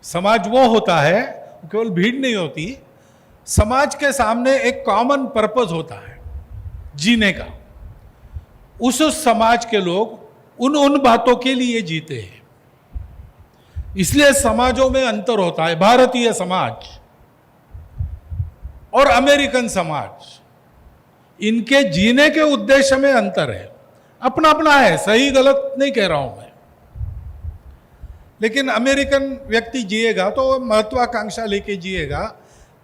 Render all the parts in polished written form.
समाज वो होता है, केवल भीड़ नहीं होती, समाज के सामने एक कॉमन पर्पस होता है जीने का। उस समाज के लोग उन बातों के लिए जीते हैं, इसलिए समाजों में अंतर होता है। भारतीय समाज और अमेरिकन समाज, इनके जीने के उद्देश्य में अंतर है, अपना अपना है, सही गलत नहीं कह रहा हूं मैं। लेकिन अमेरिकन व्यक्ति जिएगा तो महत्वाकांक्षा लेके जिएगा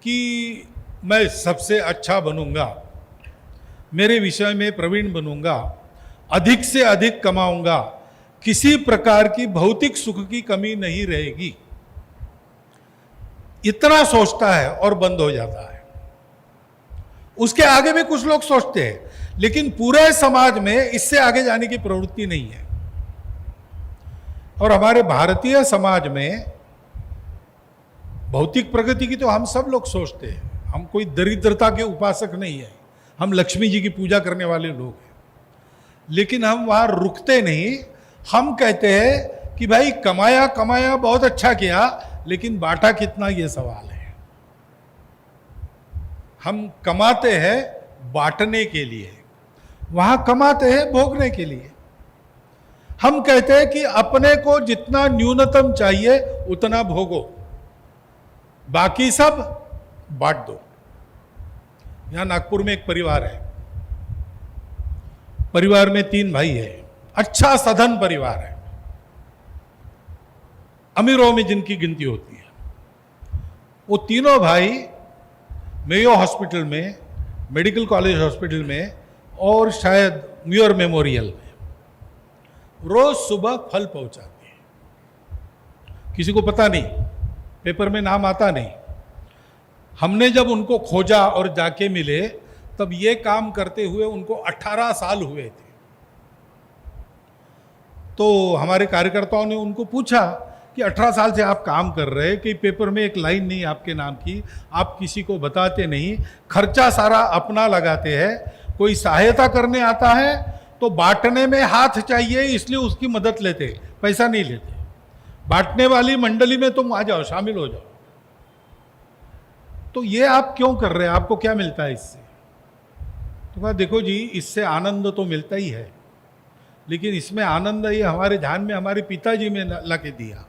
कि मैं सबसे अच्छा बनूंगा, मेरे विषय में प्रवीण बनूंगा, अधिक से अधिक कमाऊंगा, किसी प्रकार की भौतिक सुख की कमी नहीं रहेगी, इतना सोचता है और बंद हो जाता है। उसके आगे भी कुछ लोग सोचते हैं, लेकिन पूरे समाज में इससे आगे जाने की प्रवृत्ति नहीं है। और हमारे भारतीय समाज में भौतिक प्रगति की तो हम सब लोग सोचते हैं, हम कोई दरिद्रता के उपासक नहीं है, हम लक्ष्मी जी की पूजा करने वाले लोग हैं। लेकिन हम वहां रुकते नहीं, हम कहते हैं कि भाई कमाया कमाया बहुत अच्छा किया, लेकिन बांटा कितना, ये सवाल है। हम कमाते हैं बांटने के लिए, वहां कमाते हैं भोगने के लिए। हम कहते हैं कि अपने को जितना न्यूनतम चाहिए उतना भोगो, बाकी सब बांट दो। यहां नागपुर में एक परिवार है, परिवार में 3 भाई है, अच्छा सधन परिवार है, अमीरों में जिनकी गिनती होती है। वो तीनों भाई मेयो हॉस्पिटल में, मेडिकल कॉलेज हॉस्पिटल में और शायद म्यूर मेमोरियल में रोज सुबह फल पहुंचाते हैं। किसी को पता नहीं, पेपर में नाम आता नहीं। हमने जब उनको खोजा और जाके मिले, तब ये काम करते हुए उनको 18 साल हुए थे। तो हमारे कार्यकर्ताओं ने उनको पूछा कि 18 साल से आप काम कर रहे हैं, कि पेपर में एक लाइन नहीं आपके नाम की, आप किसी को बताते नहीं, खर्चा सारा अपना लगाते हैं, कोई सहायता करने आता है तो बांटने में हाथ चाहिए, इसलिए उसकी मदद लेते, पैसा नहीं लेते। बांटने वाली मंडली में तुम आ जाओ, शामिल हो जाओ। तो ये आप क्यों कर रहे हैं, आपको क्या मिलता है इससे? तो कहा देखो जी, इससे आनंद तो मिलता ही है, लेकिन इसमें आनंद ये हमारे ध्यान में हमारे पिताजी में ला के दिया।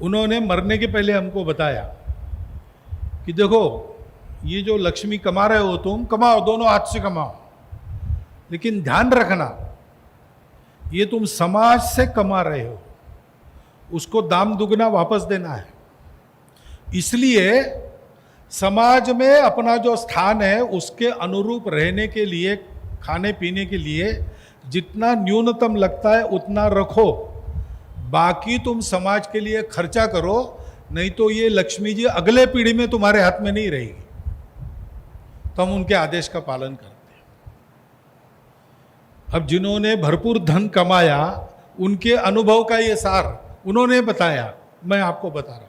उन्होंने मरने के पहले हमको बताया कि देखो, ये जो लक्ष्मी कमा रहे हो तुम, कमाओ, दोनों हाथ से कमाओ, लेकिन ध्यान रखना, ये तुम समाज से कमा रहे हो, उसको दाम दुगना वापस देना है। इसलिए समाज में अपना जो स्थान है उसके अनुरूप रहने के लिए, खाने पीने के लिए जितना न्यूनतम लगता है उतना रखो, बाकी तुम समाज के लिए खर्चा करो, नहीं तो ये लक्ष्मी जी अगले पीढ़ी में तुम्हारे हाथ में नहीं रहेगी। तो हम उनके आदेश का पालन करते हैं। अब जिन्होंने भरपूर धन कमाया, उनके अनुभव का ये सार उन्होंने बताया, मैं आपको बता रहा हूं।